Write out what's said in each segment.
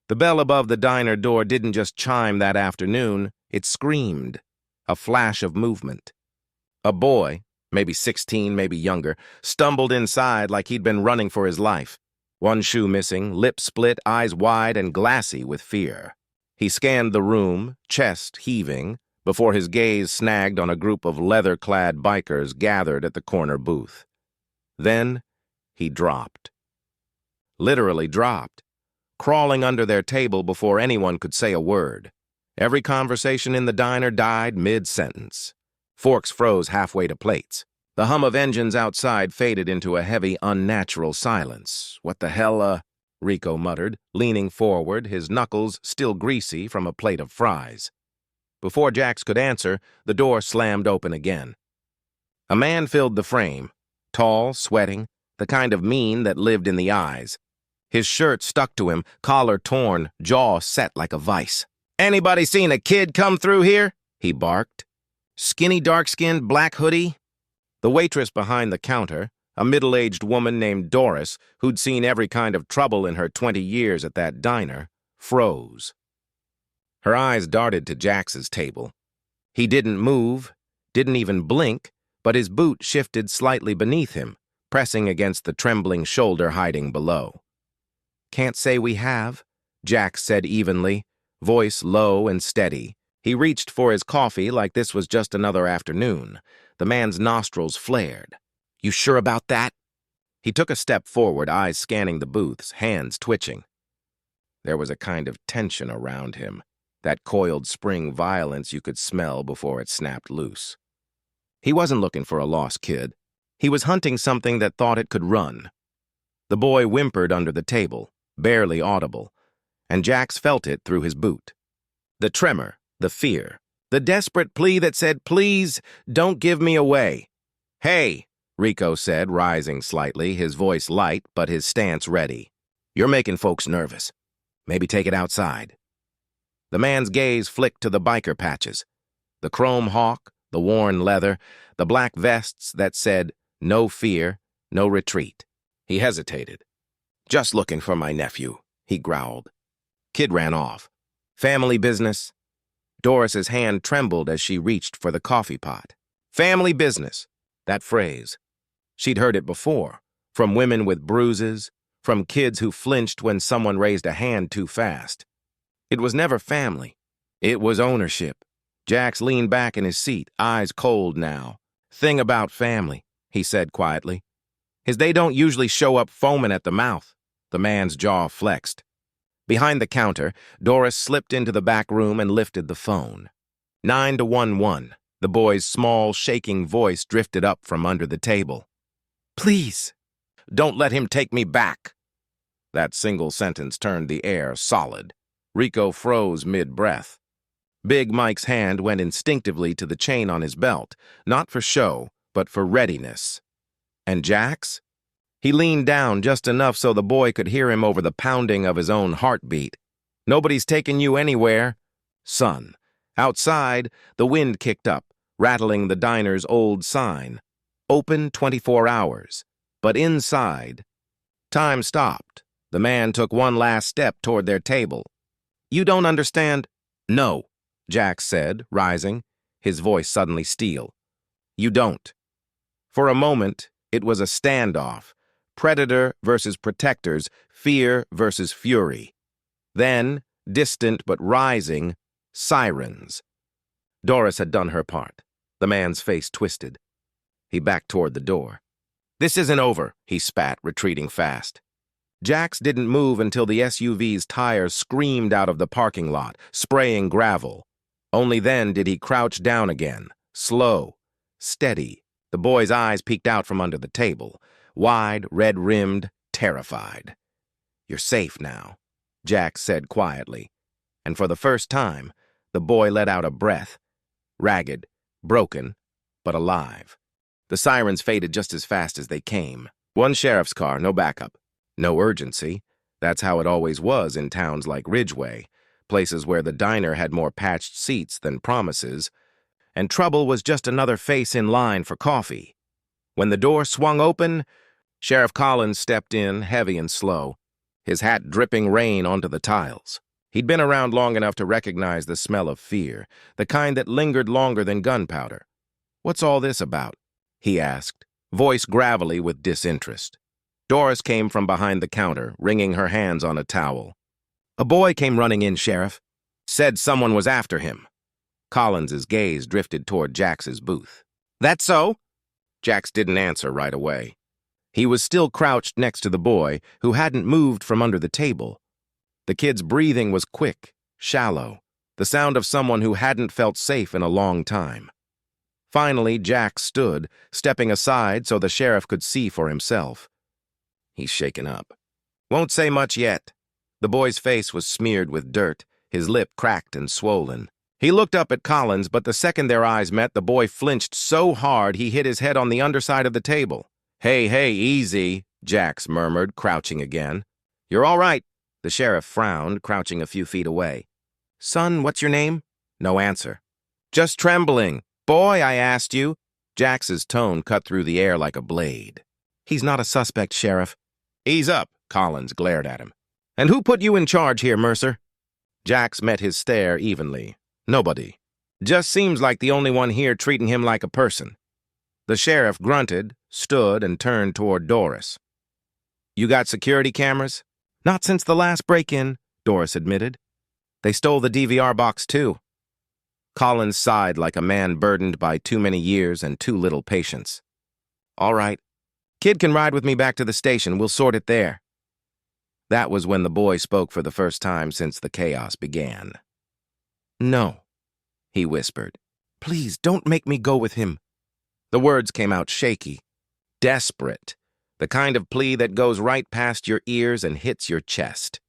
The bell above the diner door didn't just chime that afternoon, it screamed. A flash of movement. A boy, maybe 16, maybe younger, stumbled inside like he'd been running for his life. One shoe missing, lips split, eyes wide and glassy with fear. He scanned the room, chest heaving, before his gaze snagged on a group of leather-clad bikers gathered at the corner booth. Then he dropped. Literally dropped, crawling under their table before anyone could say a word. Every conversation in the diner died mid-sentence. Forks froze halfway to plates. The hum of engines outside faded into a heavy, unnatural silence. "What the hell, Rico muttered, leaning forward, his knuckles still greasy from a plate of fries. Before Jax could answer, the door slammed open again. A man filled the frame, tall, sweating, the kind of mean that lived in the eyes. His shirt stuck to him, collar torn, jaw set like a vice. "Anybody seen a kid come through here?" he barked. "Skinny, dark-skinned, black hoodie?" The waitress behind the counter, a middle-aged woman named Doris, who'd seen every kind of trouble in her 20 years at that diner, froze. Her eyes darted to Jax's table. He didn't move, didn't even blink, but his boot shifted slightly beneath him, pressing against the trembling shoulder hiding below. "Can't say we have," Jax said evenly, voice low and steady. He reached for his coffee like this was just another afternoon. The man's nostrils flared. "You sure about that?" He took a step forward, eyes scanning the booths, hands twitching. There was a kind of tension around him, that coiled spring violence you could smell before it snapped loose. He wasn't looking for a lost kid. He was hunting something that thought it could run. The boy whimpered under the table, barely audible, and Jax felt it through his boot. The tremor, the fear, the desperate plea that said, "Please, don't give me away." "Hey," Rico said, rising slightly, his voice light but his stance ready. "You're making folks nervous. Maybe take it outside." The man's gaze flicked to the biker patches. The chrome hawk, the worn leather, the black vests that said, "No fear, no retreat." He hesitated. "Just looking for my nephew," he growled. Kid ran off. "Family business?" Doris's hand trembled as she reached for the coffee pot. Family business, that phrase. She'd heard it before, from women with bruises, from kids who flinched when someone raised a hand too fast. It was never family. It was ownership. Jax leaned back in his seat, eyes cold now. "Thing about family," he said quietly, "is they don't usually show up foaming at the mouth." The man's jaw flexed. Behind the counter, Doris slipped into the back room and lifted the phone. 9-1-1. The boy's small, shaking voice drifted up from under the table. "Please, don't let him take me back." That single sentence turned the air solid. Rico froze mid-breath. Big Mike's hand went instinctively to the chain on his belt, not for show, but for readiness. And Jax? He leaned down just enough so the boy could hear him over the pounding of his own heartbeat. "Nobody's taking you anywhere, son." Outside, the wind kicked up, rattling the diner's old sign. Open 24 hours. But inside, time stopped. The man took one last step toward their table. "You don't understand." "No," Jax said, rising, his voice suddenly steel. "You don't." For a moment, it was a standoff. Predator versus protectors, fear versus fury. Then, distant but rising, sirens. Doris had done her part. The man's face twisted. He backed toward the door. "This isn't over," he spat, retreating fast. Jax didn't move until the SUV's tires screamed out of the parking lot, spraying gravel. Only then did he crouch down again, slow, steady. The boy's eyes peeked out from under the table. Wide, red-rimmed, terrified. "You're safe now," Jax said quietly. And for the first time, the boy let out a breath. Ragged, broken, but alive. The sirens faded just as fast as they came. One sheriff's car, no backup. No urgency. That's how it always was in towns like Ridgeway, places where the diner had more patched seats than promises. And trouble was just another face in line for coffee. When the door swung open, Sheriff Collins stepped in, heavy and slow. his hat dripping rain onto the tiles. He'd been around long enough to recognize the smell of fear, the kind that lingered longer than gunpowder. "What's all this about?" he asked, voice gravelly with disinterest. Doris came from behind the counter, wringing her hands on a towel. "A boy came running in, Sheriff. Said someone was after him." Collins's gaze drifted toward Jax's booth. "That so?" Jax didn't answer right away. He was still crouched next to the boy, who hadn't moved from under the table. The kid's breathing was quick, shallow, the sound of someone who hadn't felt safe in a long time. Finally, Jax stood, stepping aside so the sheriff could see for himself. "He's shaken up. Won't say much yet." The boy's face was smeared with dirt, his lip cracked and swollen. He looked up at Collins, but the second their eyes met, the boy flinched so hard he hit his head on the underside of the table. Hey, easy," Jax murmured, crouching again. "You're all right." The sheriff frowned, crouching a few feet away. "Son, what's your name?" No answer. "Just trembling. Boy, I asked you." Jax's tone cut through the air like a blade. "He's not a suspect, Sheriff." "Ease up," Collins glared at him. "And who put you in charge here, Mercer?" Jax met his stare evenly. "Nobody. Just seems like the only one here treating him like a person." The sheriff grunted, stood, and turned toward Doris. "You got security cameras?" "Not since the last break-in," Doris admitted. "They stole the DVR box, too." Collins sighed like a man burdened by too many years and too little patience. "All right. Kid can ride with me back to the station. We'll sort it there." That was when the boy spoke for the first time since the chaos began. "No," he whispered. "Please, don't make me go with him." The words came out shaky, desperate, the kind of plea that goes right past your ears and hits your chest.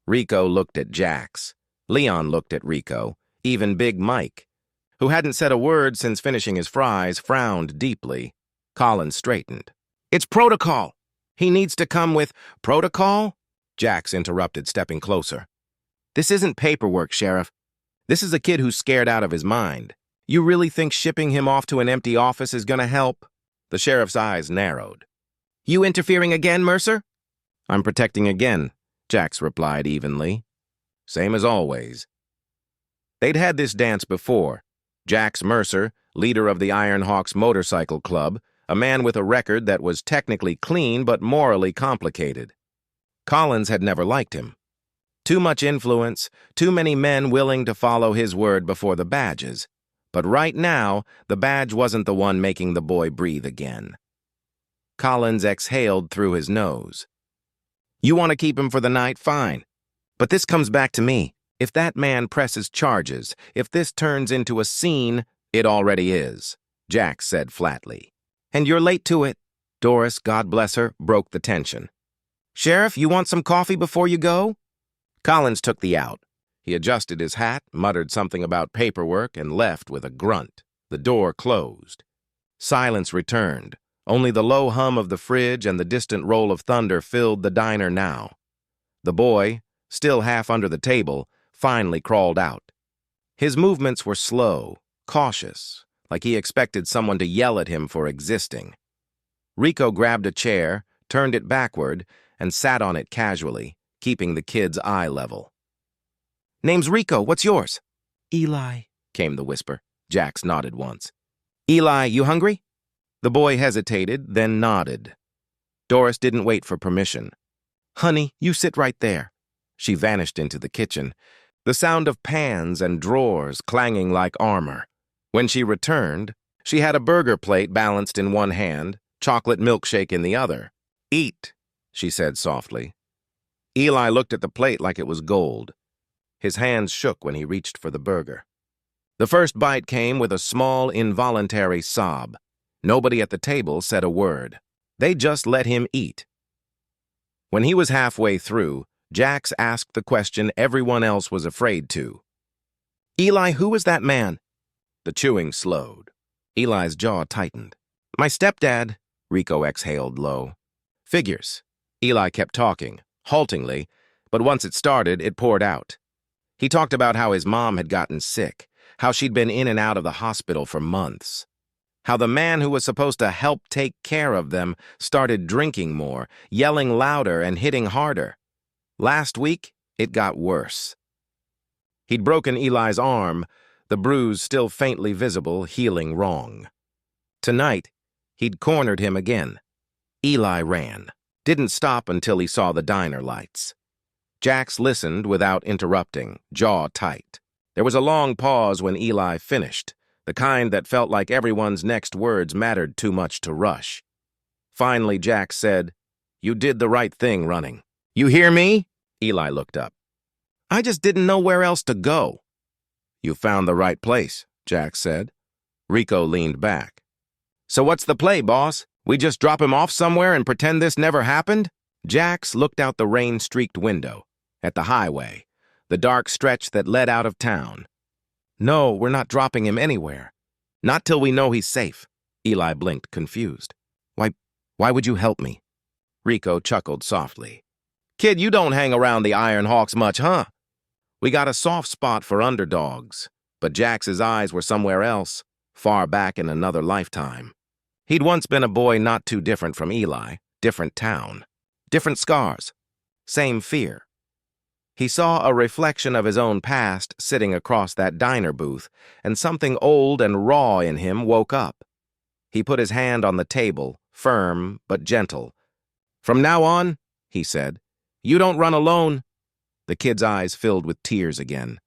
Rico looked at Jax. Leon looked at Rico. Even Big Mike, who hadn't said a word since finishing his fries, frowned deeply. Collins straightened. "It's protocol. He needs to come with—" "Protocol?" Jax interrupted, stepping closer. "This isn't paperwork, Sheriff. This is a kid who's scared out of his mind. You really think shipping him off to an empty office is going to help?" The sheriff's eyes narrowed. "You interfering again, Mercer?" "I'm protecting again," Jax replied evenly. "Same as always." They'd had this dance before. Jax Mercer, leader of the Ironhawks Motorcycle Club, a man with a record that was technically clean but morally complicated. Collins had never liked him. Too much influence, too many men willing to follow his word before the badges. But right now, the badge wasn't the one making the boy breathe again. Collins exhaled through his nose. "You want to keep him for the night? Fine. But this comes back to me. If that man presses charges, if this turns into a scene, it already is," Jax said flatly. "And you're late to it." Doris, God bless her, broke the tension. "Sheriff, you want some coffee before you go?" Collins took the out. He adjusted his hat, muttered something about paperwork, and left with a grunt. The door closed. Silence returned. Only the low hum of the fridge and the distant roll of thunder filled the diner now. The boy, still half under the table, finally crawled out. His movements were slow, cautious, like he expected someone to yell at him for existing. Rico grabbed a chair, turned it backward, and sat on it casually, keeping the kid's eye level. "Name's Rico. What's yours?" "Eli," came the whisper. Jax nodded once. "Eli, you hungry?" The boy hesitated, then nodded. Doris didn't wait for permission. "Honey, you sit right there." She vanished into the kitchen, the sound of pans and drawers clanging like armor. When she returned, she had a burger plate balanced in one hand, chocolate milkshake in the other. "Eat," she said softly. Eli looked at the plate like it was gold. His hands shook when he reached for the burger. The first bite came with a small, involuntary sob. Nobody at the table said a word. They just let him eat. When he was halfway through, Jax asked the question everyone else was afraid to. "Eli, who was that man?" The chewing slowed. Eli's jaw tightened. "My stepdad," Rico exhaled low. "Figures." Eli kept talking, haltingly, but once it started, it poured out. He talked about how his mom had gotten sick, how she'd been in and out of the hospital for months, how the man who was supposed to help take care of them started drinking more, yelling louder and hitting harder. Last week, it got worse. He'd broken Eli's arm, the bruise still faintly visible, healing wrong. Tonight, he'd cornered him again. Eli ran, didn't stop until he saw the diner lights. Jax listened without interrupting, jaw tight. There was a long pause when Eli finished, the kind that felt like everyone's next words mattered too much to rush. Finally, Jax said, "You did the right thing running." "You hear me?" Eli looked up. "I just didn't know where else to go." "You found the right place," Jax said. Rico leaned back. "So what's the play, boss? We just drop him off somewhere and pretend this never happened?" Jax looked out the rain-streaked window, at the highway, the dark stretch that led out of town. "No, we're not dropping him anywhere. Not till we know he's safe." Eli blinked, confused. Why would you help me?" Rico chuckled softly. "Kid, you don't hang around the Iron Hawks much, huh?" "We got a soft spot for underdogs." But Jax's eyes were somewhere else, far back in another lifetime. He'd once been a boy not too different from Eli, different town, different scars, same fear. He saw a reflection of his own past sitting across that diner booth, and something old and raw in him woke up. He put his hand on the table, firm but gentle. "From now on," he said, "you don't run alone." The kid's eyes filled with tears again.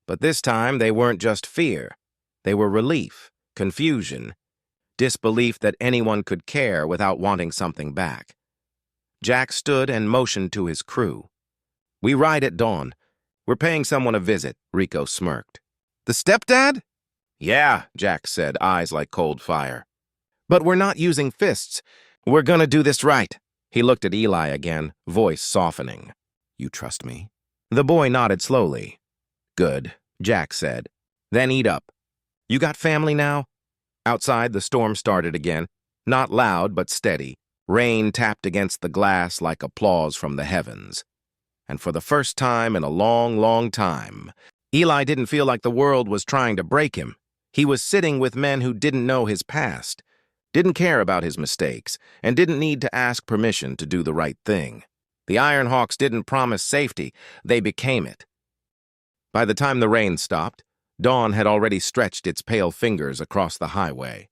But this time they weren't just fear. They were relief, confusion, disbelief that anyone could care without wanting something back. Jax stood and motioned to his crew. "We ride at dawn. We're paying someone a visit," Rico smirked. "The stepdad?" "Yeah," Jax said, eyes like cold fire. "But we're not using fists. We're gonna do this right." He looked at Eli again, voice softening. "You trust me?" The boy nodded slowly. "Good," Jax said. "Then eat up. You got family now?" Outside, the storm started again, not loud but steady. Rain tapped against the glass like applause from the heavens. And for the first time in a long, long time, Eli didn't feel like the world was trying to break him. He was sitting with men who didn't know his past, didn't care about his mistakes, and didn't need to ask permission to do the right thing. The Iron Hawks didn't promise safety, they became it. By the time the rain stopped, dawn had already stretched its pale fingers across the highway.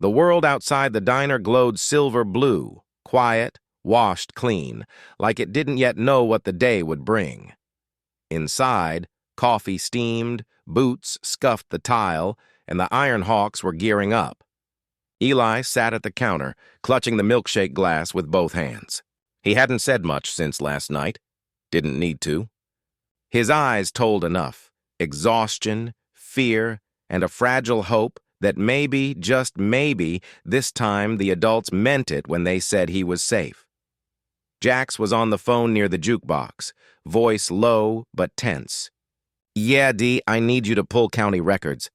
The world outside the diner glowed silver blue, quiet, washed clean, like it didn't yet know what the day would bring. Inside, coffee steamed, boots scuffed the tile, and the Iron Hawks were gearing up. Eli sat at the counter, clutching the milkshake glass with both hands. He hadn't said much since last night. Didn't need to. His eyes told enough. Exhaustion, fear, and a fragile hope that maybe, just maybe, this time the adults meant it when they said he was safe. Jax was on the phone near the jukebox, voice low but tense. "Yeah, D, I need you to pull county records.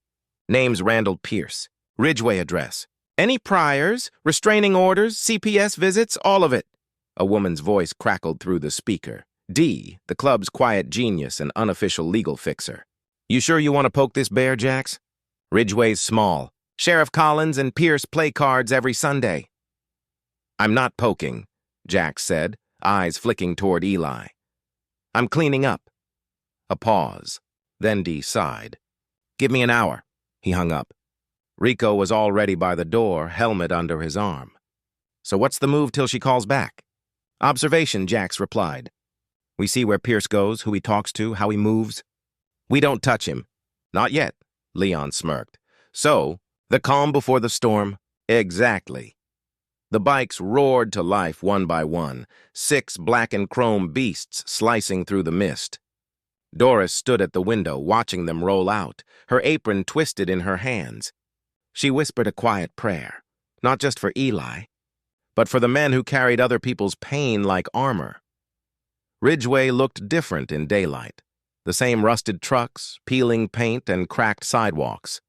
Name's Randall Pierce. Ridgeway address. Any priors, restraining orders, CPS visits, all of it." A woman's voice crackled through the speaker. D, the club's quiet genius and unofficial legal fixer. "You sure you want to poke this bear, Jax? Ridgeway's small. Sheriff Collins and Pierce play cards every Sunday." "I'm not poking," Jax said, eyes flicking toward Eli. "I'm cleaning up." A pause. Then D sighed. "Give me an hour." He hung up. Rico was already by the door, helmet under his arm. "So what's the move till she calls back?" "Observation," Jax replied. "We see where Pierce goes, who he talks to, how he moves. We don't touch him." "Not yet," Leon smirked. "So, the calm before the storm?" "Exactly." The bikes roared to life one by one, 6 black and chrome beasts slicing through the mist. Doris stood at the window, watching them roll out, her apron twisted in her hands. She whispered a quiet prayer, not just for Eli, but for the men who carried other people's pain like armor. Ridgeway looked different in daylight. The same rusted trucks, peeling paint, and cracked sidewalks.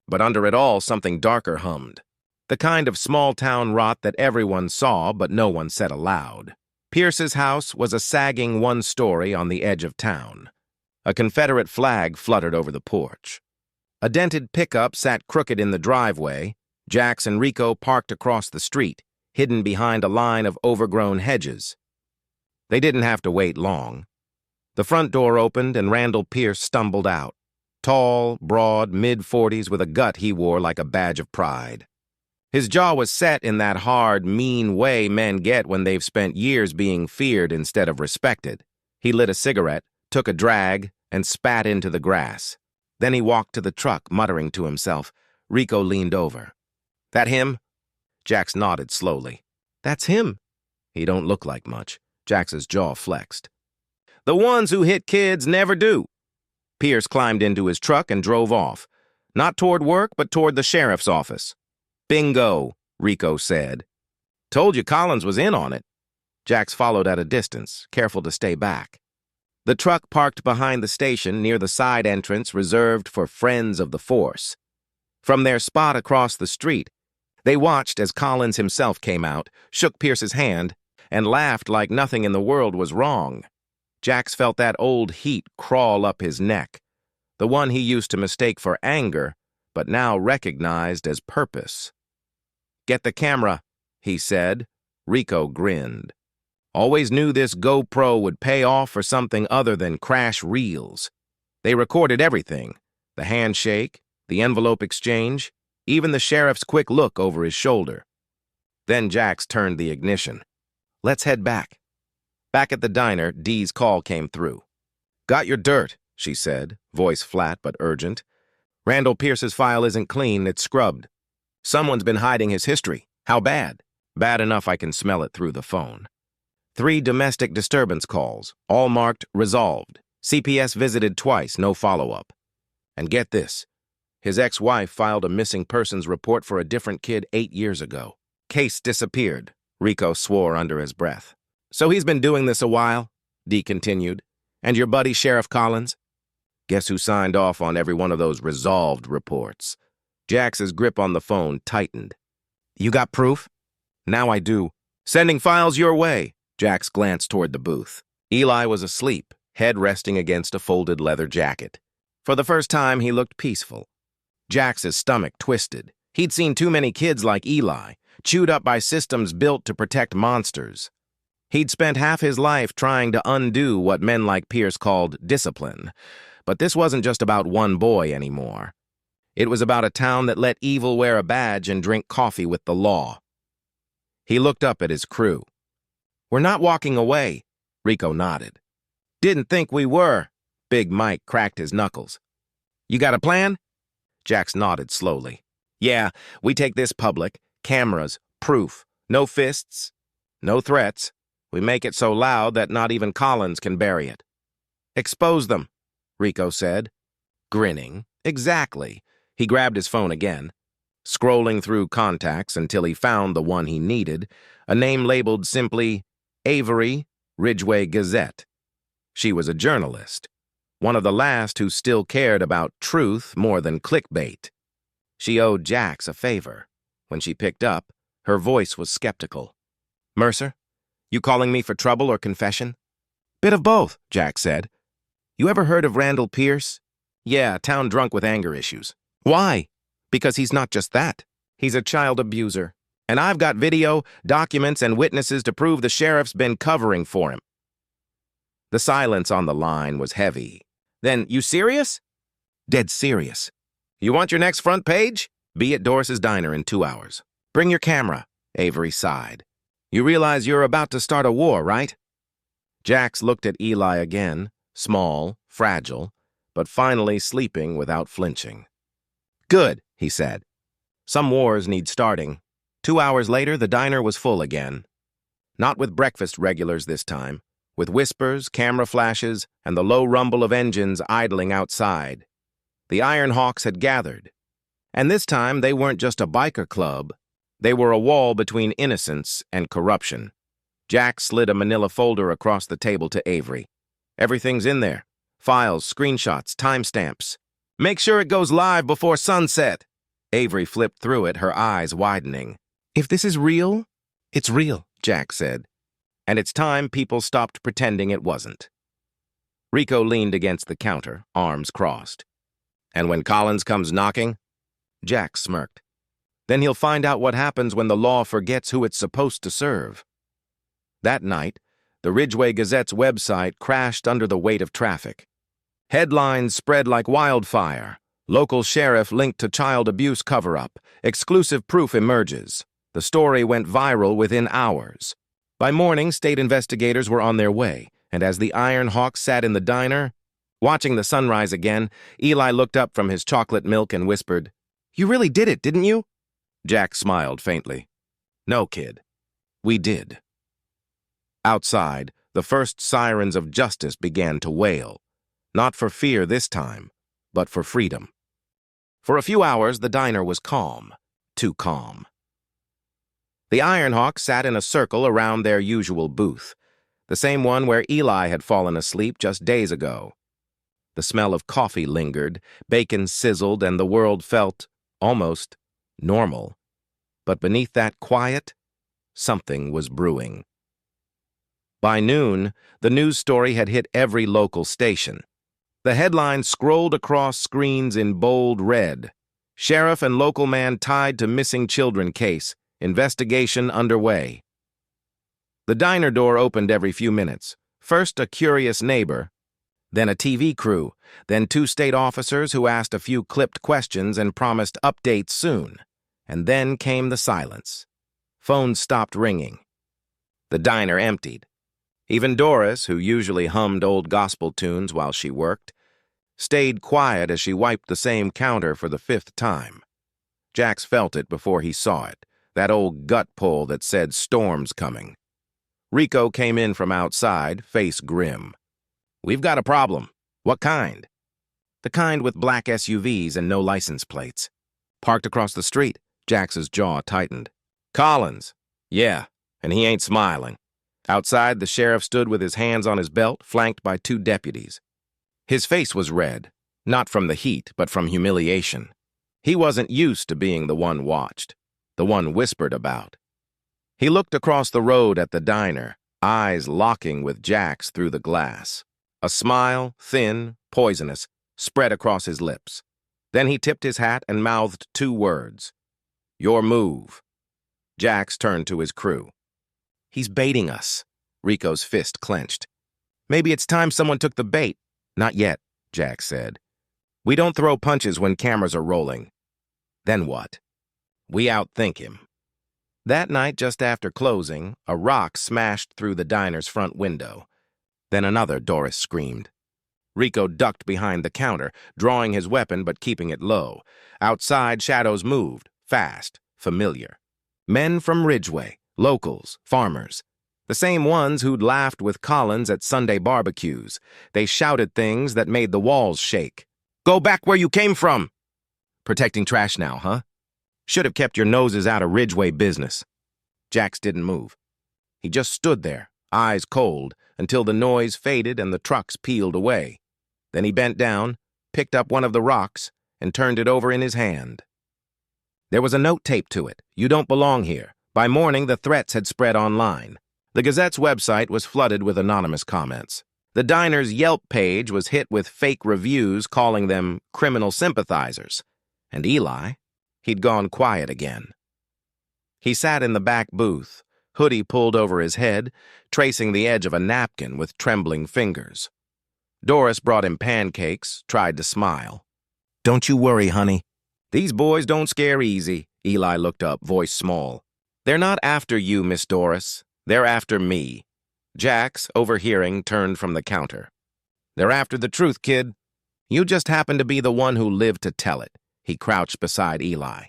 But under it all, something darker hummed. The kind of small-town rot that everyone saw, but no one said aloud. Pierce's house was a sagging one-story on the edge of town. A Confederate flag fluttered over the porch. A dented pickup sat crooked in the driveway. Jax and Rico parked across the street, hidden behind a line of overgrown hedges. They didn't have to wait long. The front door opened and Randall Pierce stumbled out. Tall, broad, mid-40s with a gut he wore like a badge of pride. His jaw was set in that hard, mean way men get when they've spent years being feared instead of respected. He lit a cigarette, took a drag, and spat into the grass. Then he walked to the truck, muttering to himself. Rico leaned over. "That him?" Jax nodded slowly. "That's him." "He don't look like much." Jax's jaw flexed. "The ones who hit kids never do." Pierce climbed into his truck and drove off. Not toward work, but toward the sheriff's office. "Bingo," Rico said. "Told you Collins was in on it." Jax followed at a distance, careful to stay back. The truck parked behind the station near the side entrance reserved for friends of the force. From their spot across the street, they watched as Collins himself came out, shook Pierce's hand, and laughed like nothing in the world was wrong. Jax felt that old heat crawl up his neck, the one he used to mistake for anger, but now recognized as purpose. "Get the camera," he said. Rico grinned. Always knew this GoPro would pay off for something other than crash reels. They recorded everything, the handshake, the envelope exchange, even the sheriff's quick look over his shoulder. Then Jax turned the ignition. "Let's head back." Back at the diner, Dee's call came through. "Got your dirt," she said, voice flat but urgent. "Randall Pierce's file isn't clean, it's scrubbed. Someone's been hiding his history. How bad?" "Bad enough I can smell it through the phone." 3 domestic disturbance calls, all marked resolved. CPS visited twice, no follow-up. And get this, his ex-wife filed a missing persons report for a different kid 8 years ago. Case disappeared, Rico swore under his breath. "So he's been doing this a while," Dee continued. "And your buddy Sheriff Collins?" Guess who signed off on every one of those resolved reports? Jax's grip on the phone tightened. "You got proof?" "Now I do. Sending files your way." Jax glanced toward the booth. Eli was asleep, head resting against a folded leather jacket. For the first time, he looked peaceful. Jax's stomach twisted. He'd seen too many kids like Eli, chewed up by systems built to protect monsters. He'd spent half his life trying to undo what men like Pierce called discipline. But this wasn't just about one boy anymore. It was about a town that let evil wear a badge and drink coffee with the law. He looked up at his crew. "We're not walking away," Rico nodded. "Didn't think we were." Big Mike cracked his knuckles. "You got a plan?" Jax nodded slowly. "Yeah, we take this public, cameras, proof, no fists, no threats. We make it so loud that not even Collins can bury it." "Expose them," Rico said. Grinning. "Exactly." He grabbed his phone again, scrolling through contacts until he found the one he needed, a name labeled simply Avery, Ridgeway Gazette. She was a journalist, one of the last who still cared about truth more than clickbait. She owed Jax a favor. When she picked up, her voice was skeptical. "Mercer? You calling me for trouble or confession?" "Bit of both," Jax said. "You ever heard of Randall Pierce?" "Yeah, town drunk with anger issues." "Why?" "Because he's not just that. He's a child abuser. And I've got video, documents, and witnesses to prove the sheriff's been covering for him." The silence on the line was heavy. "Then, you serious?" "Dead serious." "You want your next front page?" "Be at Doris's diner in 2 hours." "Bring your camera," Avery sighed. "You realize you're about to start a war, right?" Jax looked at Eli again, small, fragile, but finally sleeping without flinching. "Good," he said. "Some wars need starting." 2 hours later, the diner was full again. Not with breakfast regulars this time, with whispers, camera flashes, and the low rumble of engines idling outside. The Iron Hawks had gathered. And this time, they weren't just a biker club. They were a wall between innocence and corruption. Jack slid a manila folder across the table to Avery. "Everything's in there. Files, screenshots, timestamps. Make sure it goes live before sunset." Avery flipped through it, her eyes widening. "If this is real, it's real," Jack said. "And it's time people stopped pretending it wasn't." Rico leaned against the counter, arms crossed. "And when Collins comes knocking?" Jack smirked. "Then he'll find out what happens when the law forgets who it's supposed to serve." That night, the Ridgeway Gazette's website crashed under the weight of traffic. Headlines spread like wildfire. Local sheriff linked to child abuse cover-up. Exclusive proof emerges. The story went viral within hours. By morning, state investigators were on their way, and as the Iron Hawk sat in the diner, watching the sunrise again, Eli looked up from his chocolate milk and whispered, "You really did it, didn't you?" Jack smiled faintly. "No, kid. We did." Outside, the first sirens of justice began to wail. Not for fear this time, but for freedom. For a few hours, the diner was calm. Too calm. The Iron Hawks sat in a circle around their usual booth, the same one where Eli had fallen asleep just days ago. The smell of coffee lingered, bacon sizzled, and the world felt almost normal. But beneath that quiet, something was brewing. By noon, the news story had hit every local station. The headline scrolled across screens in bold red. Sheriff and local man tied to missing children case. Investigation underway. The diner door opened every few minutes. First a curious neighbor, then a TV crew, then 2 state officers who asked a few clipped questions and promised updates soon. And then came the silence. Phones stopped ringing. The diner emptied. Even Doris, who usually hummed old gospel tunes while she worked, stayed quiet as she wiped the same counter for the 5th time. Jax felt it before he saw it, that old gut pull that said storm's coming. Rico came in from outside, face grim. "We've got a problem." "What kind?" "The kind with black SUVs and no license plates." "Parked across the street." Jax's jaw tightened. "Collins." "Yeah, and he ain't smiling." Outside, the sheriff stood with his hands on his belt, flanked by 2 deputies. His face was red, not from the heat, but from humiliation. He wasn't used to being the one watched, the one whispered about. He looked across the road at the diner, eyes locking with Jax through the glass. A smile, thin, poisonous, spread across his lips. Then he tipped his hat and mouthed 2 words. "Your move." Jax turned to his crew. "He's baiting us." Rico's fist clenched. "Maybe it's time someone took the bait." "Not yet," Jax said. "We don't throw punches when cameras are rolling." "Then what?" "We outthink him." That night, just after closing, a rock smashed through the diner's front window. Then another, Doris screamed. Rico ducked behind the counter, drawing his weapon but keeping it low. Outside, shadows moved, fast, familiar. Men from Ridgeway, locals, farmers. The same ones who'd laughed with Collins at Sunday barbecues. They shouted things that made the walls shake. "Go back where you came from!" "Protecting trash now, huh? Should have kept your noses out of Ridgeway business." Jax didn't move. He just stood there, eyes cold, until the noise faded and the trucks peeled away. Then he bent down, picked up one of the rocks, and turned it over in his hand. There was a note taped to it. "You don't belong here." By morning, the threats had spread online. The Gazette's website was flooded with anonymous comments. The diner's Yelp page was hit with fake reviews calling them criminal sympathizers. And Eli, he'd gone quiet again. He sat in the back booth, hoodie pulled over his head, tracing the edge of a napkin with trembling fingers. Doris brought him pancakes, tried to smile. "Don't you worry, honey. These boys don't scare easy." Eli looked up, voice small. "They're not after you, Miss Doris. They're after me." Jax, overhearing, turned from the counter. "They're after the truth, kid. You just happen to be the one who lived to tell it." He crouched beside Eli.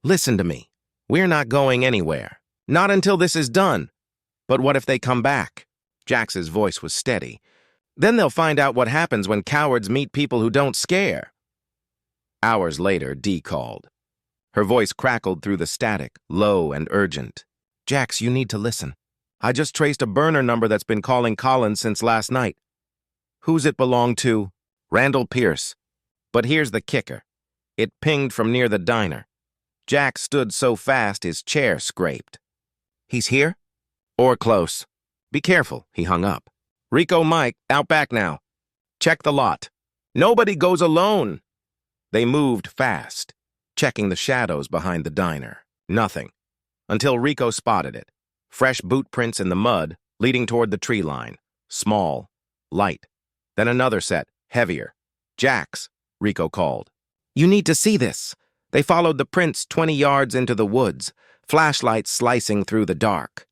"Listen to me. We're not going anywhere. Not until this is done." "But what if they come back?" Jax's voice was steady. "Then they'll find out what happens when cowards meet people who don't scare." Hours later, Dee called. Her voice crackled through the static, low and urgent. "Jax, you need to listen. I just traced a burner number that's been calling Collins since last night." "Who's it belong to?" "Randall Pierce. But here's the kicker. It pinged from near the diner." Jax stood so fast his chair scraped. "He's here?" "Or close. Be careful," he hung up. "Rico Mike, out back now. Check the lot. Nobody goes alone." They moved fast, checking the shadows behind the diner. Nothing. Until Rico spotted it. Fresh boot prints in the mud, leading toward the tree line. Small, light. Then another set, heavier. "Jax," Rico called. "You need to see this." They followed the prints 20 yards into the woods, flashlights slicing through the dark.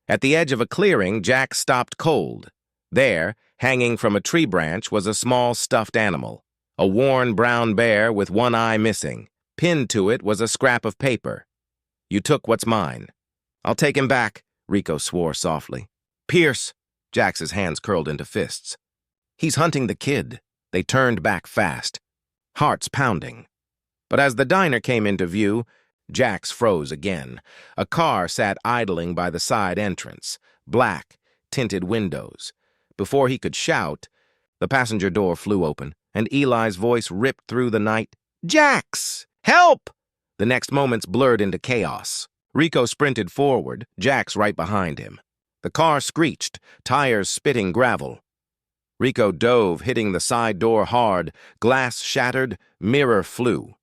At the edge of a clearing, Jax stopped cold. There, hanging from a tree branch, was a small stuffed animal, a worn brown bear with one eye missing. Pinned to it was a scrap of paper. "You took what's mine." "I'll take him back," Rico swore softly. "Pierce!" Jax's hands curled into fists. "He's hunting the kid." They turned back fast, hearts pounding. But as the diner came into view, Jax froze again. A car sat idling by the side entrance, black, tinted windows. Before he could shout, the passenger door flew open, and Eli's voice ripped through the night. "Jax! Help!" The next moments blurred into chaos. Rico sprinted forward, Jax right behind him. The car screeched, tires spitting gravel. Rico dove, hitting the side door hard. Glass shattered, mirror flew.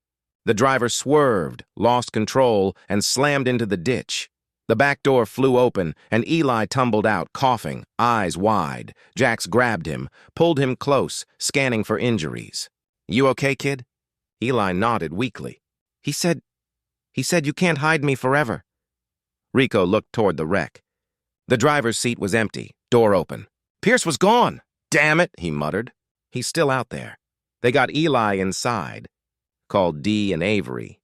The driver swerved, lost control, and slammed into the ditch. The back door flew open, and Eli tumbled out, coughing, eyes wide. Jax grabbed him, pulled him close, scanning for injuries. "You okay, kid?" Eli nodded weakly. He said you can't hide me forever." Rico looked toward the wreck. The driver's seat was empty, door open. "Pierce was gone! Damn it," he muttered. "He's still out there." They got Eli inside, called Dee and Avery.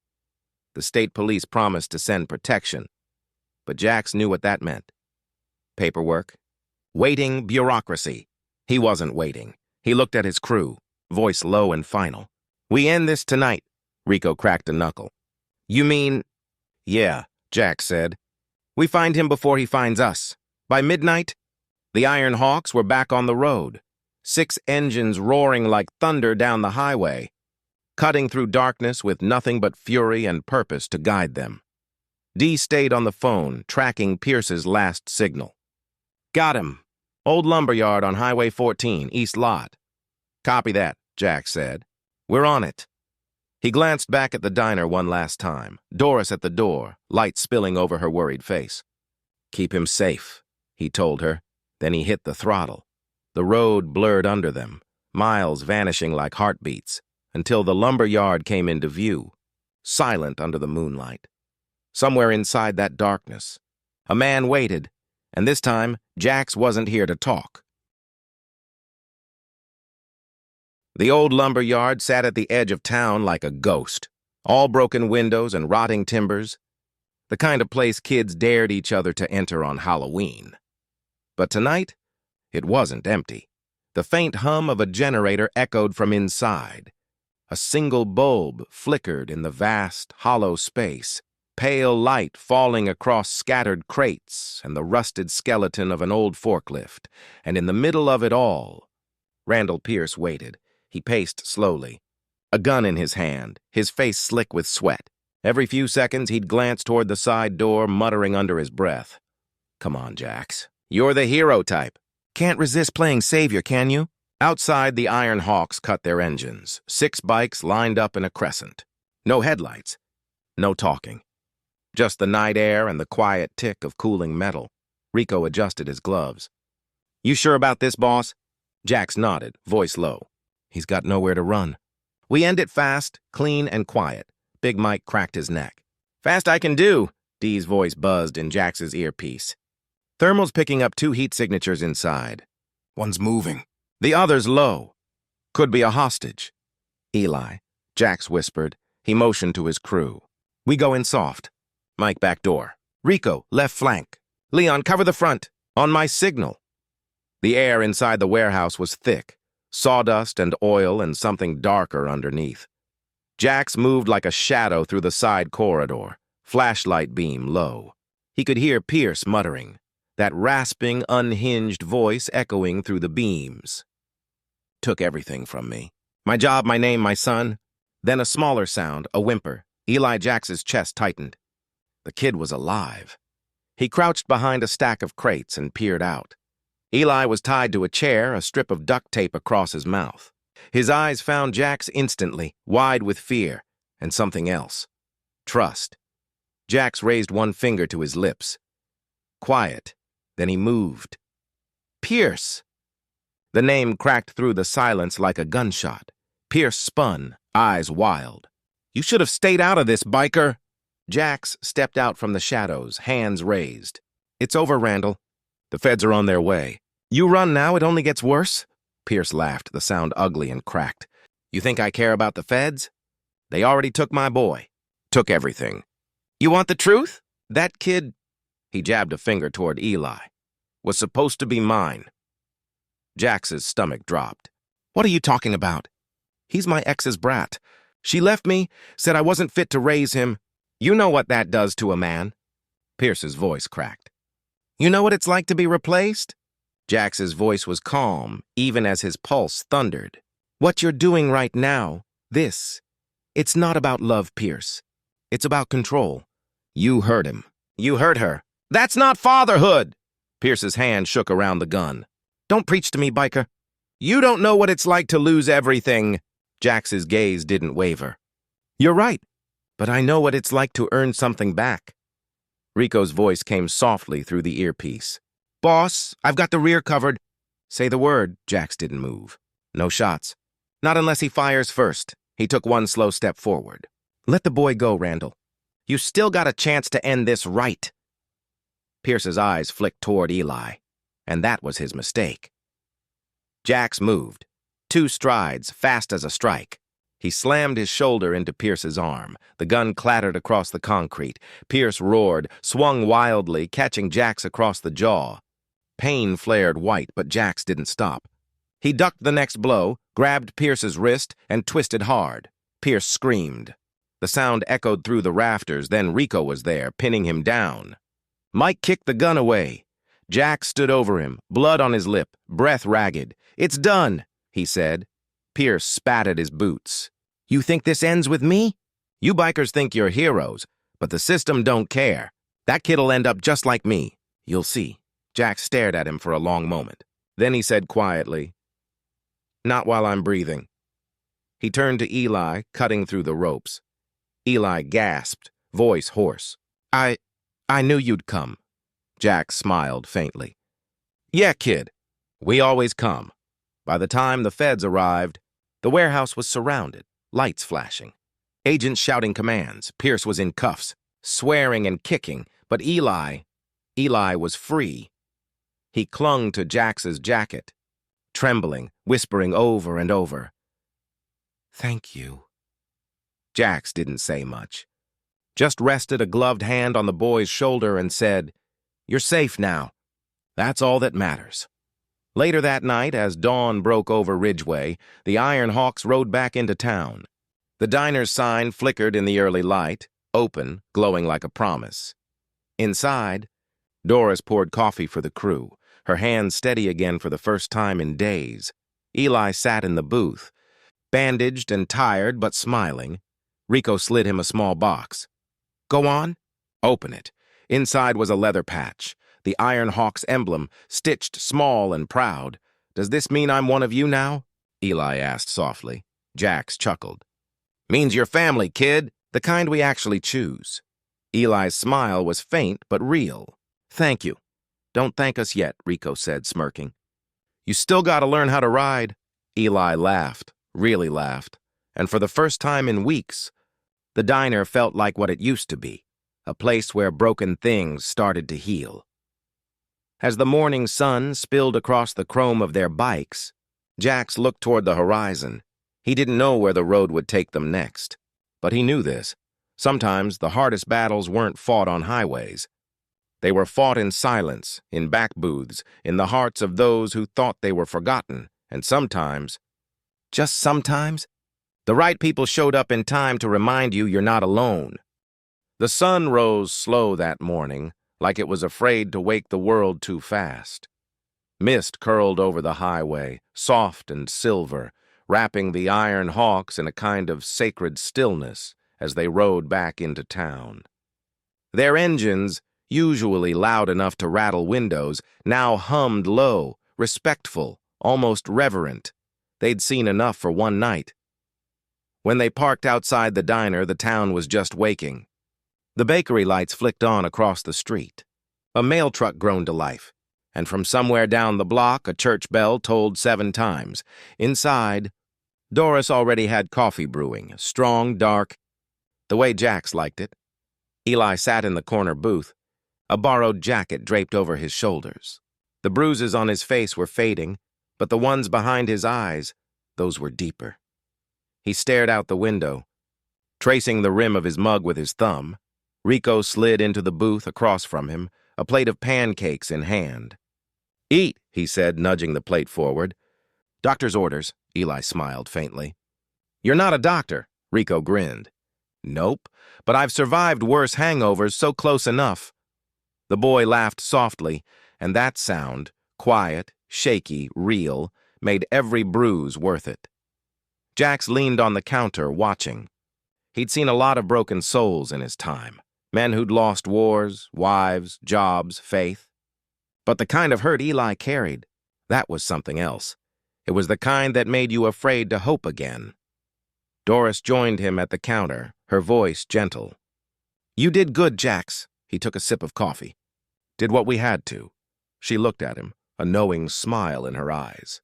The state police promised to send protection, but Jax knew what that meant. Paperwork. Waiting bureaucracy. He wasn't waiting. He looked at his crew, voice low and final. "We end this tonight." Rico cracked a knuckle. "You mean—" "Yeah," Jax said. "We find him before he finds us. By midnight, the Iron Hawks were back on the road, 6 engines roaring like thunder down the highway, cutting through darkness with nothing but fury and purpose to guide them." Dee stayed on the phone, tracking Pierce's last signal. "Got him. Old lumberyard on Highway 14, East Lot." "Copy that," Jax said. "We're on it." He glanced back at the diner one last time. Doris at the door, light spilling over her worried face. "Keep him safe," he told her. Then he hit the throttle. The road blurred under them, miles vanishing like heartbeats, until the lumberyard came into view, silent under the moonlight. Somewhere inside that darkness, a man waited, and this time, Jax wasn't here to talk. The old lumberyard sat at the edge of town like a ghost, all broken windows and rotting timbers, the kind of place kids dared each other to enter on Halloween. But tonight, it wasn't empty. The faint hum of a generator echoed from inside. A single bulb flickered in the vast, hollow space, pale light falling across scattered crates and the rusted skeleton of an old forklift. And in the middle of it all, Randall Pierce waited. He paced slowly, a gun in his hand, his face slick with sweat. Every few seconds, he'd glance toward the side door, muttering under his breath. "Come on, Jax. You're the hero type. Can't resist playing savior, can you?" Outside, the Iron Hawks cut their engines, 6 bikes lined up in a crescent. No headlights, no talking. Just the night air and the quiet tick of cooling metal. Rico adjusted his gloves. "You sure about this, boss?" Jax nodded, voice low. "He's got nowhere to run." "We end it fast, clean, and quiet." Big Mike cracked his neck. "Fast I can do," Dee's voice buzzed in Jax's earpiece. Thermal's picking up 2 heat signatures inside. "One's moving. The other's low. Could be a hostage." "Eli," Jax whispered. He motioned to his crew. "We go in soft." Mike back door. "Rico, left flank. Leon, cover the front. On my signal." The air inside the warehouse was thick, sawdust and oil and something darker underneath. Jax moved like a shadow through the side corridor, flashlight beam low. He could hear Pierce muttering, that rasping, unhinged voice echoing through the beams. "Took everything from me. My job, my name, my son." Then a smaller sound, a whimper. Eli Jax's chest tightened. The kid was alive. He crouched behind a stack of crates and peered out. Eli was tied to a chair, a strip of duct tape across his mouth. His eyes found Jax instantly, wide with fear, and something else. Trust. Jax raised one finger to his lips. Quiet. Then he moved. Pierce! The name cracked through the silence like a gunshot. Pierce spun, eyes wild. You should have stayed out of this, biker! Jax stepped out from the shadows, hands raised. It's over, Randall. The feds are on their way. You run now, it only gets worse? Pierce laughed, the sound ugly and cracked. You think I care about the feds? They already took my boy. Took everything. You want the truth? That kid, he jabbed a finger toward Eli, was supposed to be mine. Jax's stomach dropped. What are you talking about? He's my ex's brat. She left me, said I wasn't fit to raise him. You know what that does to a man. Pierce's voice cracked. You know what it's like to be replaced? Jax's voice was calm, even as his pulse thundered. What you're doing right now, it's not about love, Pierce. It's about control. You hurt him. You hurt her. That's not fatherhood! Pierce's hand shook around the gun. Don't preach to me, biker. You don't know what it's like to lose everything. Jax's gaze didn't waver. You're right, but I know what it's like to earn something back. Rico's voice came softly through the earpiece. Boss, I've got the rear covered. Say the word. Jax didn't move. No shots. Not unless he fires first. He took one slow step forward. Let the boy go, Randall. You still got a chance to end this right. Pierce's eyes flicked toward Eli, and that was his mistake. Jax moved. 2 strides, fast as a strike. He slammed his shoulder into Pierce's arm. The gun clattered across the concrete. Pierce roared, swung wildly, catching Jax across the jaw. Pain flared white, but Jax didn't stop. He ducked the next blow, grabbed Pierce's wrist, and twisted hard. Pierce screamed. The sound echoed through the rafters, then Rico was there, pinning him down. Mike kicked the gun away. Jax stood over him, blood on his lip, breath ragged. It's done, he said. Pierce spat at his boots. You think this ends with me? You bikers think you're heroes, but the system don't care. That kid'll end up just like me. You'll see. Jax stared at him for a long moment. Then he said quietly, Not while I'm breathing. He turned to Eli, cutting through the ropes. Eli gasped, voice hoarse. I knew you'd come. Jax smiled faintly. Yeah, kid. We always come. By the time the feds arrived, the warehouse was surrounded, lights flashing. Agents shouting commands. Pierce was in cuffs, swearing and kicking, but Eli was free. He clung to Jax's jacket, trembling, whispering over and over. Thank you. Jax didn't say much, just rested a gloved hand on the boy's shoulder and said, You're safe now. That's all that matters. Later that night, as dawn broke over Ridgeway, the Iron Hawks rode back into town. The diner's sign flickered in the early light, open, glowing like a promise. Inside, Doris poured coffee for the crew, her hands steady again for the first time in days. Eli sat in the booth, bandaged and tired but smiling. Rico slid him a small box. Go on. Open it. Inside was a leather patch, the Iron Hawk's emblem, stitched small and proud. Does this mean I'm one of you now? Eli asked softly. Jax chuckled. Means your family, kid, the kind we actually choose. Eli's smile was faint but real. Thank you. Don't thank us yet, Rico said, smirking. You still gotta learn how to ride. Eli laughed, really laughed, and for the first time in weeks, the diner felt like what it used to be, a place where broken things started to heal. As the morning sun spilled across the chrome of their bikes, Jax looked toward the horizon. He didn't know where the road would take them next, but he knew this. Sometimes the hardest battles weren't fought on highways. They were fought in silence, in back booths, in the hearts of those who thought they were forgotten, and sometimes, just sometimes, the right people showed up in time to remind you you're not alone. The sun rose slow that morning, like it was afraid to wake the world too fast. Mist curled over the highway, soft and silver, wrapping the Iron Hawks in a kind of sacred stillness as they rode back into town. Their engines, usually loud enough to rattle windows, now hummed low, respectful, almost reverent. They'd seen enough for one night. When they parked outside the diner, the town was just waking. The bakery lights flicked on across the street. A mail truck groaned to life, and from somewhere down the block, a church bell tolled 7 times. Inside, Doris already had coffee brewing, strong, dark, the way Jax liked it. Eli sat in the corner booth, a borrowed jacket draped over his shoulders. The bruises on his face were fading, but the ones behind his eyes, those were deeper. He stared out the window, tracing the rim of his mug with his thumb. Rico slid into the booth across from him, a plate of pancakes in hand. "Eat," he said, nudging the plate forward. "Doctor's orders," Eli smiled faintly. "You're not a doctor," Rico grinned. "Nope, but I've survived worse hangovers, so close enough." The boy laughed softly, and that sound, quiet, shaky, real, made every bruise worth it. Jax leaned on the counter, watching. He'd seen a lot of broken souls in his time, men who'd lost wars, wives, jobs, faith. But the kind of hurt Eli carried, that was something else. It was the kind that made you afraid to hope again. Doris joined him at the counter, her voice gentle. "You did good, Jax." He took a sip of coffee. "Did what we had to." She looked at him, a knowing smile in her eyes.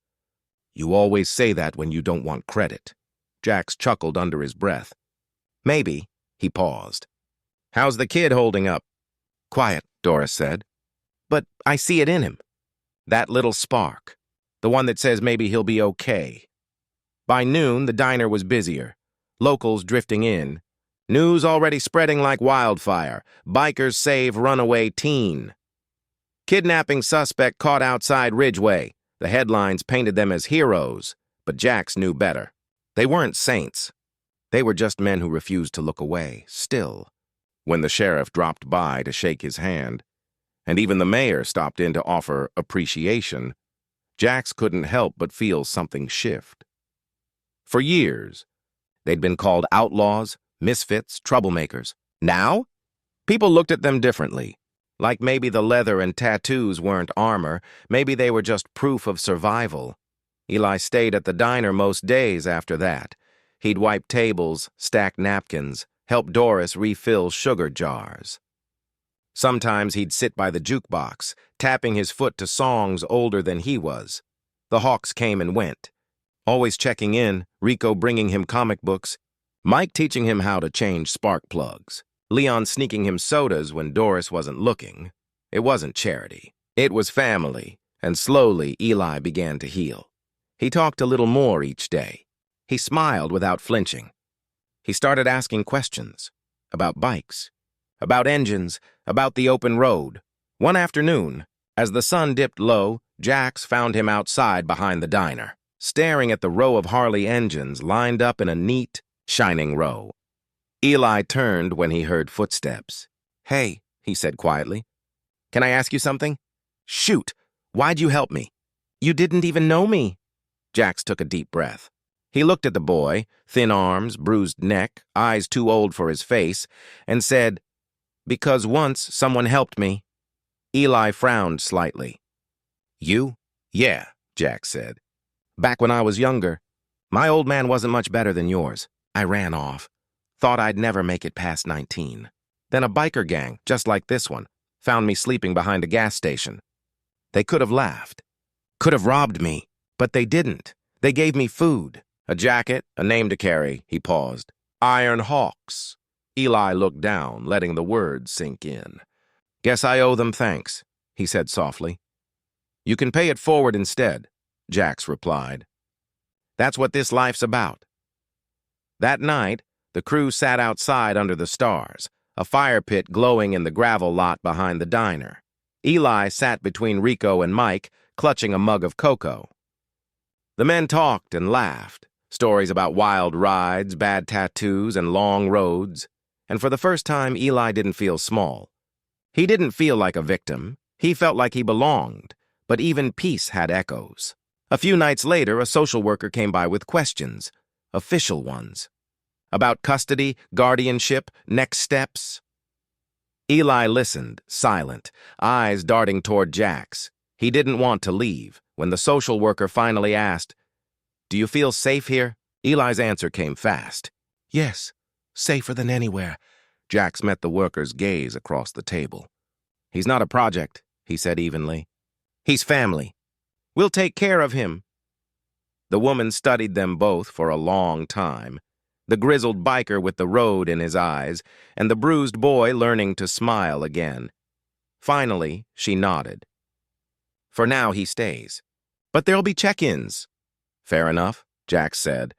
"You always say that when you don't want credit." Jax chuckled under his breath. "Maybe." He paused. "How's the kid holding up?" "Quiet," Doris said. "But I see it in him. That little spark. The one that says maybe he'll be okay." By noon, the diner was busier. Locals drifting in. News already spreading like wildfire. Bikers save runaway teen. Kidnapping suspect caught outside Ridgeway. The headlines painted them as heroes, but Jax knew better. They weren't saints. They were just men who refused to look away, still. When the sheriff dropped by to shake his hand, and even the mayor stopped in to offer appreciation, Jax couldn't help but feel something shift. For years, they'd been called outlaws, misfits, troublemakers. Now, people looked at them differently. Like maybe the leather and tattoos weren't armor, maybe they were just proof of survival. Eli stayed at the diner most days after that. He'd wipe tables, stack napkins, help Doris refill sugar jars. Sometimes he'd sit by the jukebox, tapping his foot to songs older than he was. The Hawks came and went. Always checking in, Rico bringing him comic books, Mike teaching him how to change spark plugs, Leon sneaking him sodas when Doris wasn't looking. It wasn't charity. It was family, and slowly Eli began to heal. He talked a little more each day. He smiled without flinching. He started asking questions about bikes, about engines, about the open road. One afternoon, as the sun dipped low, Jax found him outside behind the diner, staring at the row of Harley engines lined up in a neat, shining row. Eli turned when he heard footsteps. "Hey," he said quietly. "Can I ask you something?" "Shoot! Why'd you help me?" "You didn't even know me." Jax took a deep breath. He looked at the boy, thin arms, bruised neck, eyes too old for his face, and said, "Because once someone helped me." Eli frowned slightly. "You?" "Yeah," Jax said. "Back when I was younger. My old man wasn't much better than yours. I ran off. Thought I'd never make it past 19. Then a biker gang, just like this one, found me sleeping behind a gas station. They could have laughed. Could have robbed me. But they didn't. They gave me food. A jacket, a name to carry." He paused. "Iron Hawks." Eli looked down, letting the words sink in. "Guess I owe them thanks," he said softly. "You can pay it forward instead," Jax replied. "That's what this life's about." That night, the crew sat outside under the stars, a fire pit glowing in the gravel lot behind the diner. Eli sat between Rico and Mike, clutching a mug of cocoa. The men talked and laughed, stories about wild rides, bad tattoos, and long roads. And for the first time, Eli didn't feel small. He didn't feel like a victim. He felt like he belonged, but even peace had echoes. A few nights later, a social worker came by with questions, official ones, about custody, guardianship, next steps. Eli listened, silent, eyes darting toward Jax. He didn't want to leave. When the social worker finally asked, "Do you feel safe here?" Eli's answer came fast. "Yes, safer than anywhere." Jax met the worker's gaze across the table. "He's not a project," he said evenly. He's family. We'll take care of him." The woman studied them both for a long time, the grizzled biker with the road in his eyes, and the bruised boy learning to smile again. Finally, she nodded. "For now, he stays. But there'll be check-ins." "Fair enough," Jax said.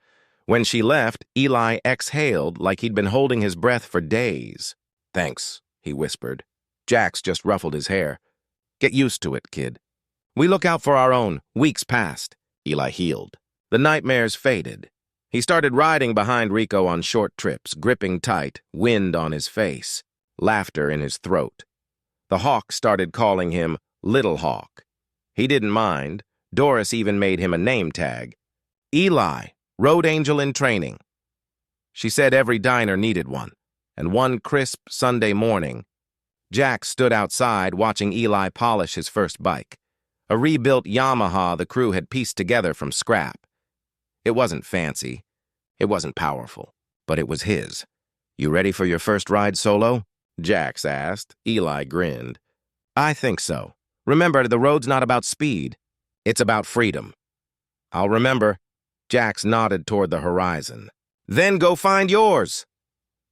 When she left, Eli exhaled like he'd been holding his breath for days. "Thanks," he whispered. Jax just ruffled his hair. "Get used to it, kid. We look out for our own. Weeks passed." Eli healed. The nightmares faded. He started riding behind Rico on short trips, gripping tight, wind on his face, laughter in his throat. The Hawk started calling him Little Hawk. He didn't mind. Doris even made him a name tag. Eli, Road Angel in Training. She said every diner needed one, and one crisp Sunday morning, Jack stood outside watching Eli polish his first bike, a rebuilt Yamaha the crew had pieced together from scrap. It wasn't fancy, it wasn't powerful, but it was his. "You ready for your first ride solo?" Jax asked. Eli grinned. "I think so. Remember, the road's not about speed. It's about freedom." "I'll remember." Jax nodded toward the horizon. "Then go find yours."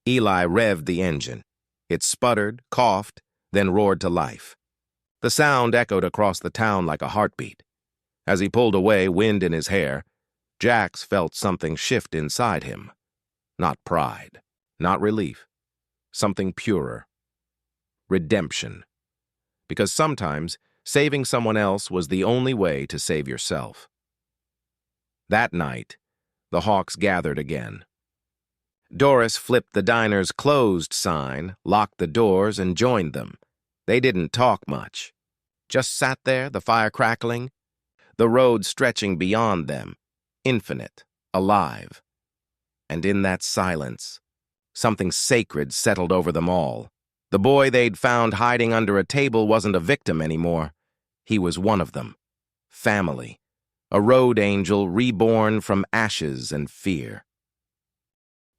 Eli revved the engine. It sputtered, coughed, then roared to life. The sound echoed across the town like a heartbeat. As he pulled away, wind in his hair, Jax felt something shift inside him. Not pride, not relief. Something purer. Redemption. Because sometimes, saving someone else was the only way to save yourself. That night, the Hawks gathered again. Doris flipped the diner's closed sign, locked the doors, and joined them. They didn't talk much. Just sat there, the fire crackling, the road stretching beyond them, infinite, alive. And in that silence, something sacred settled over them all. The boy they'd found hiding under a table wasn't a victim anymore. He was one of them. Family. A road angel reborn from ashes and fear.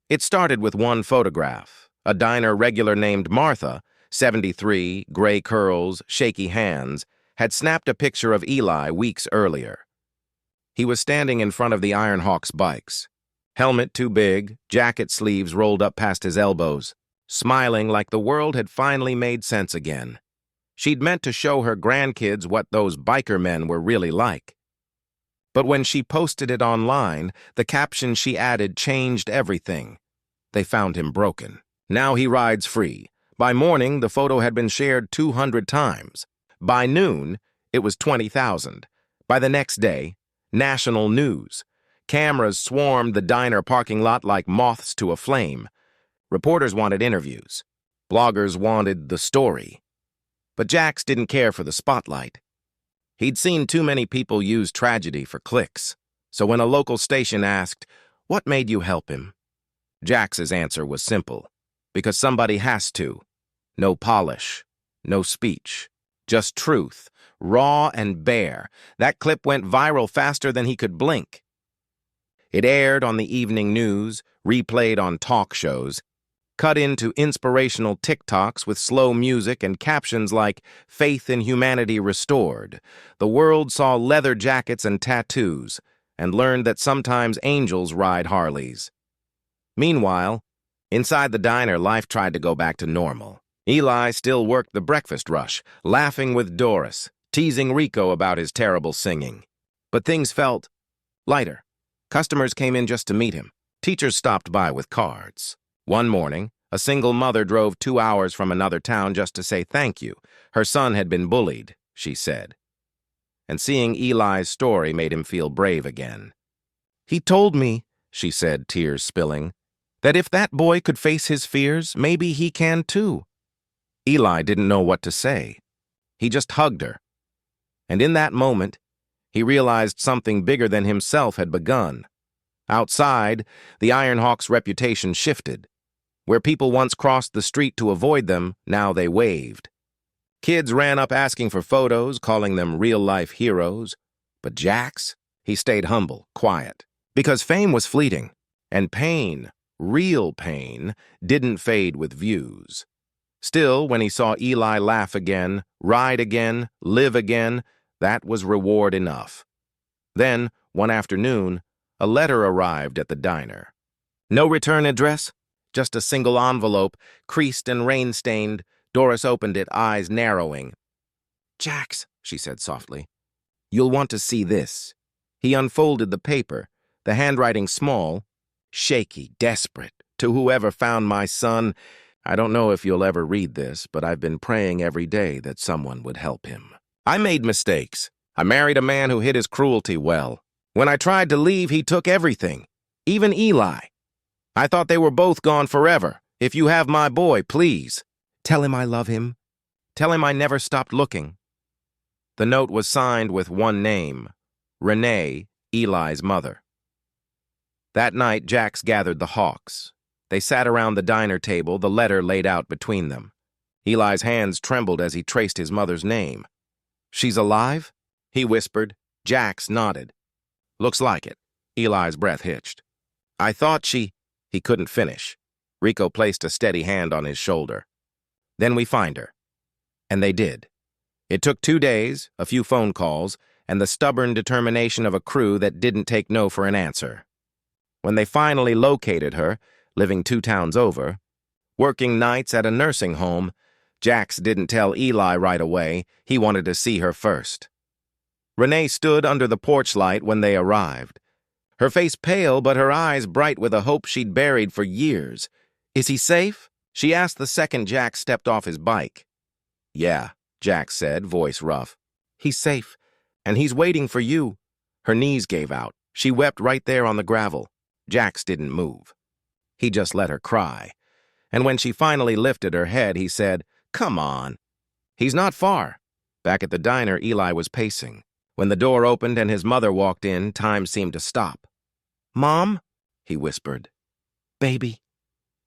It started with one photograph. A diner regular named Martha, 73, gray curls, shaky hands, had snapped a picture of Eli weeks earlier. He was standing in front of the Iron Hawk's bikes. Helmet too big, jacket sleeves rolled up past his elbows, smiling like the world had finally made sense again. She'd meant to show her grandkids what those biker men were really like. But when she posted it online, the caption she added changed everything. They found him broken. Now he rides free. By morning, the photo had been shared 200 times. By noon, it was 20,000. By the next day, national news. Cameras swarmed the diner parking lot like moths to a flame. Reporters wanted interviews. Bloggers wanted the story. But Jax didn't care for the spotlight. He'd seen too many people use tragedy for clicks. So when a local station asked, "What made you help him?" Jax's answer was simple. Because somebody has to. No polish, no speech, just truth, raw and bare. That clip went viral faster than he could blink. It aired on the evening news, replayed on talk shows, cut into inspirational TikToks with slow music and captions like "Faith in Humanity Restored." The world saw leather jackets and tattoos, and learned that sometimes angels ride Harleys. Meanwhile, inside the diner, life tried to go back to normal. Eli still worked the breakfast rush, laughing with Doris, teasing Rico about his terrible singing. But things felt lighter. Customers came in just to meet him. Teachers stopped by with cards. One morning, a single mother drove 2 hours from another town just to say thank you. Her son had been bullied, she said. And seeing Eli's story made him feel brave again. "He told me," she said, tears spilling, "that if that boy could face his fears, maybe he can too." Eli didn't know what to say. He just hugged her. And in that moment, he realized something bigger than himself had begun. Outside, the Iron Hawk's reputation shifted. Where people once crossed the street to avoid them, now they waved. Kids ran up asking for photos, calling them real-life heroes. But Jax, he stayed humble, quiet. Because fame was fleeting, and pain, real pain, didn't fade with views. Still, when he saw Eli laugh again, ride again, live again, That was reward enough. Then, one afternoon, a letter arrived at the diner. No return address, just a single envelope, creased and rain-stained. Doris opened it, eyes narrowing. "Jax," she said softly, "you'll want to see this." He unfolded the paper, the handwriting small, shaky, desperate. "To whoever found my son, I don't know if you'll ever read this, but I've been praying every day that someone would help him. I made mistakes. I married a man who hid his cruelty well. When I tried to leave, he took everything, even Eli. I thought they were both gone forever. If you have my boy, please. Tell him I love him. Tell him I never stopped looking." The note was signed with one name, Renee, Eli's mother. That night, Jax gathered the Hawks. They sat around the diner table, the letter laid out between them. Eli's hands trembled as he traced his mother's name. "She's alive?" he whispered. Jax nodded. "Looks like it." Eli's breath hitched. "I thought she—" He couldn't finish. Rico placed a steady hand on his shoulder. "Then we find her." And they did. It took 2 days, a few phone calls, and the stubborn determination of a crew that didn't take no for an answer. When they finally located her, living 2 towns over, working nights at a nursing home, Jax didn't tell Eli right away. He wanted to see her first. Renee stood under the porch light when they arrived. Her face pale, but her eyes bright with a hope she'd buried for years. "Is he safe?" she asked the second Jax stepped off his bike. "Yeah," Jax said, voice rough. "He's safe, and he's waiting for you." Her knees gave out. She wept right there on the gravel. Jax didn't move. He just let her cry. And when she finally lifted her head, he said, "Come on." "He's not far." Back at the diner, Eli was pacing. When the door opened and his mother walked in, time seemed to stop. "Mom?" he whispered. "Baby."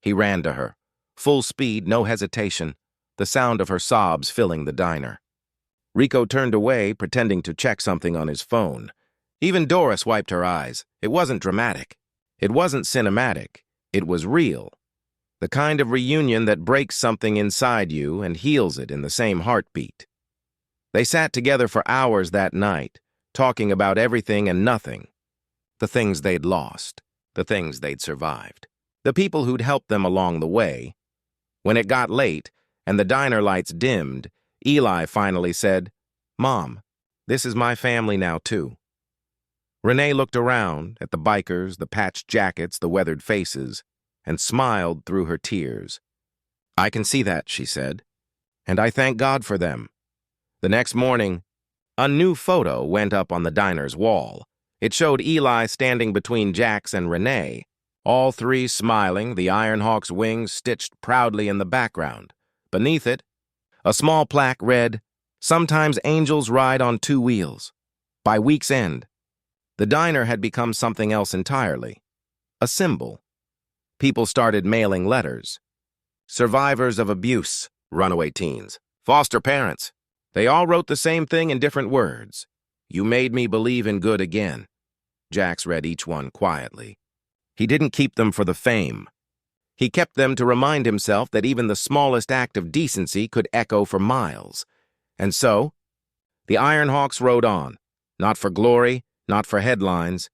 He ran to her. Full speed, no hesitation, the sound of her sobs filling the diner. Rico turned away, pretending to check something on his phone. Even Doris wiped her eyes. It wasn't dramatic. It wasn't cinematic. It was real. The kind of reunion that breaks something inside you and heals it in the same heartbeat. They sat together for hours that night, talking about everything and nothing. The things they'd lost, the things they'd survived, the people who'd helped them along the way. When it got late and the diner lights dimmed, Eli finally said, "Mom, this is my family now, too." Renee looked around at the bikers, the patched jackets, the weathered faces, and smiled through her tears. "I can see that," she said, "and I thank God for them." The next morning, a new photo went up on the diner's wall. It showed Eli standing between Jax and Renee, all three smiling, the Ironhawk's wings stitched proudly in the background. Beneath it, a small plaque read, "Sometimes angels ride on 2 wheels." By week's end, the diner had become something else entirely. A symbol. People started mailing letters. Survivors of abuse, runaway teens, foster parents. They all wrote the same thing in different words. "You made me believe in good again." Jax read each one quietly. He didn't keep them for the fame. He kept them to remind himself that even the smallest act of decency could echo for miles. And so, the Ironhawks rode on, not for glory, not for headlines,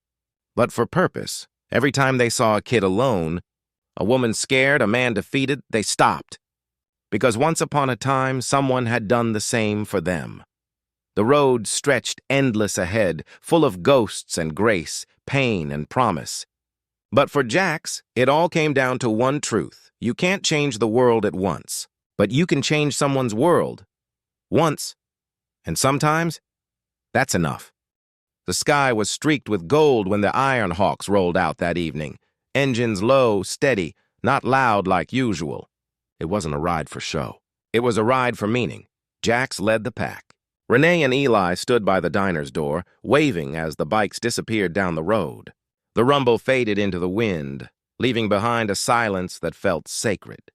but for purpose. Every time they saw a kid alone, a woman scared, a man defeated, they stopped. Because once upon a time, someone had done the same for them. The road stretched endless ahead, full of ghosts and grace, pain and promise. But for Jax, it all came down to one truth. You can't change the world at once, but you can change someone's world. Once. And sometimes, that's enough. The sky was streaked with gold when the Ironhawks rolled out that evening. Engines low, steady, not loud like usual. It wasn't a ride for show. It was a ride for meaning. Jax led the pack. Renee and Eli stood by the diner's door, waving as the bikes disappeared down the road. The rumble faded into the wind, leaving behind a silence that felt sacred.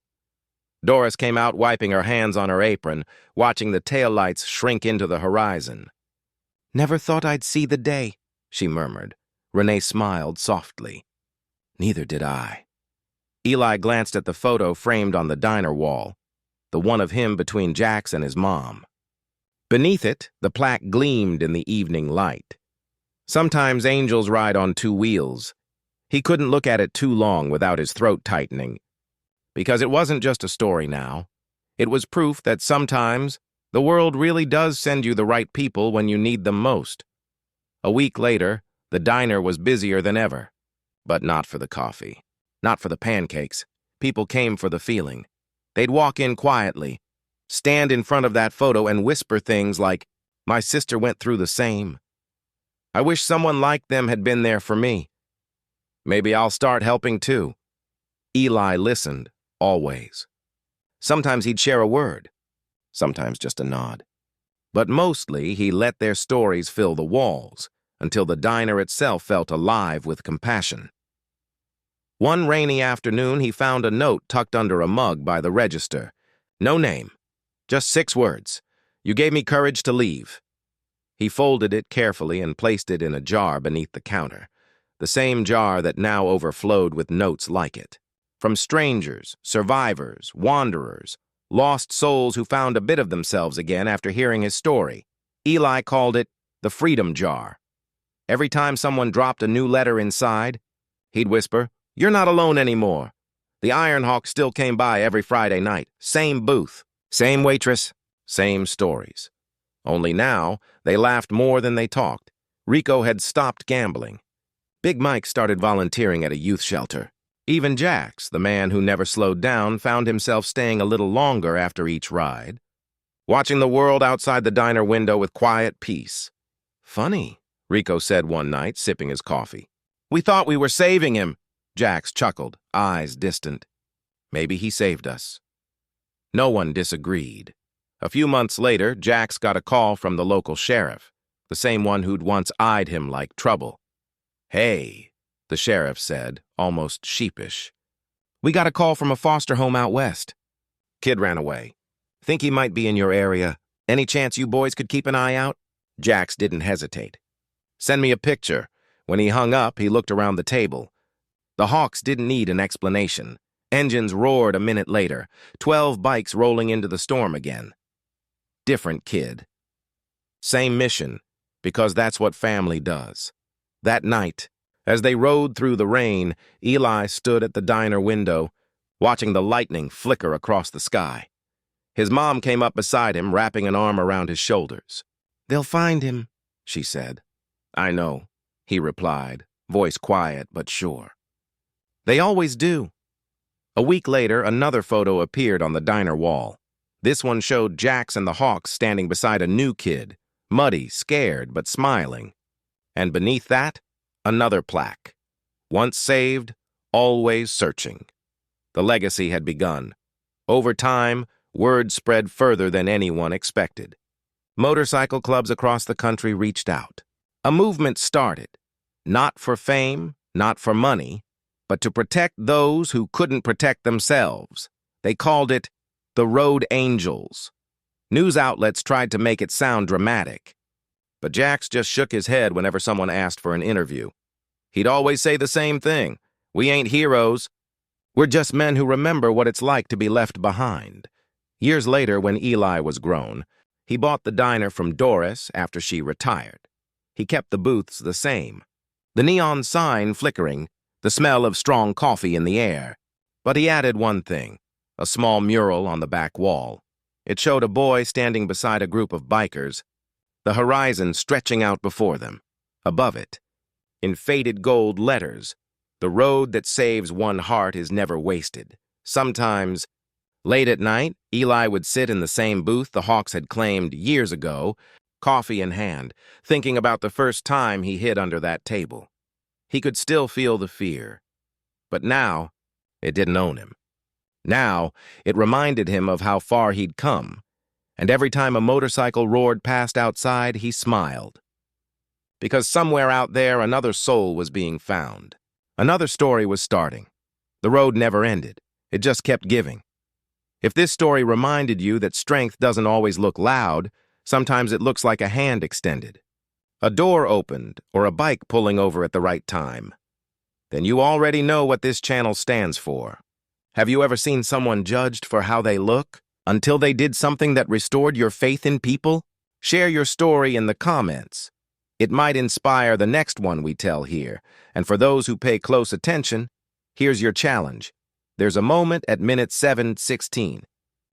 Doris came out wiping her hands on her apron, watching the taillights shrink into the horizon. "Never thought I'd see the day," she murmured. Renee smiled softly. "Neither did I." Eli glanced at the photo framed on the diner wall, the one of him between Jax and his mom. Beneath it, the plaque gleamed in the evening light. Sometimes angels ride on two wheels. He couldn't look at it too long without his throat tightening. Because it wasn't just a story now. It was proof that sometimes the world really does send you the right people when you need them most. A week later, the diner was busier than ever. But not for the coffee. Not for the pancakes. People came for the feeling. They'd walk in quietly, stand in front of that photo and whisper things like, "My sister went through the same. I wish someone like them had been there for me. Maybe I'll start helping too." Eli listened, always. Sometimes he'd share a word, sometimes just a nod. But mostly he let their stories fill the walls until the diner itself felt alive with compassion. One rainy afternoon, he found a note tucked under a mug by the register. No name, just 6 words. "You gave me courage to leave." He folded it carefully and placed it in a jar beneath the counter, the same jar that now overflowed with notes like it. From strangers, survivors, wanderers, lost souls who found a bit of themselves again after hearing his story. Eli called it the Freedom Jar. Every time someone dropped a new letter inside, he'd whisper, "You're not alone anymore." The Ironhawk still came by every Friday night. Same booth, same waitress, same stories. Only now, they laughed more than they talked. Rico had stopped gambling. Big Mike started volunteering at a youth shelter. Even Jax, the man who never slowed down, found himself staying a little longer after each ride, watching the world outside the diner window with quiet peace. "Funny," Rico said one night, sipping his coffee. "We thought we were saving him." Jax chuckled, eyes distant. "Maybe he saved us." No one disagreed. A few months later, Jax got a call from the local sheriff, the same one who'd once eyed him like trouble. "Hey," the sheriff said, almost sheepish. "We got a call from a foster home out west. Kid ran away. Think he might be in your area. Any chance you boys could keep an eye out?" Jax didn't hesitate. "Send me a picture." When he hung up, he looked around the table. The Hawks didn't need an explanation. Engines roared a minute later, 12 bikes rolling into the storm again. Different kid. Same mission, because that's what family does. That night, as they rode through the rain, Eli stood at the diner window, watching the lightning flicker across the sky. His mom came up beside him, wrapping an arm around his shoulders. "They'll find him," she said. "I know," he replied, voice quiet but sure. "They always do." A week later, another photo appeared on the diner wall. This one showed Jax and the Hawks standing beside a new kid, muddy, scared, but smiling. And beneath that, another plaque. Once saved, always searching. The legacy had begun. Over time, word spread further than anyone expected. Motorcycle clubs across the country reached out. A movement started, not for fame, not for money, but to protect those who couldn't protect themselves. They called it the Road Angels. News outlets tried to make it sound dramatic. But Jax just shook his head whenever someone asked for an interview. He'd always say the same thing. "We ain't heroes. We're just men who remember what it's like to be left behind." Years later, when Eli was grown, he bought the diner from Doris after she retired. He kept the booths the same. The neon sign flickering, the smell of strong coffee in the air. But he added one thing, a small mural on the back wall. It showed a boy standing beside a group of bikers, the horizon stretching out before them. Above it, in faded gold letters, "The road that saves one heart is never wasted." Sometimes, late at night, Eli would sit in the same booth the Hawks had claimed years ago, coffee in hand, thinking about the first time he hid under that table. He could still feel the fear. But now, it didn't own him. Now, it reminded him of how far he'd come, and every time a motorcycle roared past outside, he smiled. Because somewhere out there, another soul was being found. Another story was starting. The road never ended. It just kept giving. If this story reminded you that strength doesn't always look loud, sometimes it looks like a hand extended, a door opened, or a bike pulling over at the right time, then you already know what this channel stands for. Have you ever seen someone judged for how they look, until they did something that restored your faith in people? Share your story in the comments. It might inspire the next one we tell here. And for those who pay close attention, here's your challenge. There's a moment at minute 7:16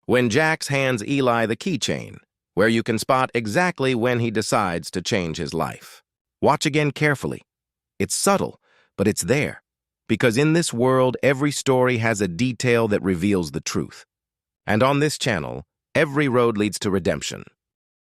when Jax hands Eli the keychain, where you can spot exactly when he decides to change his life. Watch again carefully. It's subtle, but it's there. Because in this world, every story has a detail that reveals the truth. And on this channel, every road leads to redemption.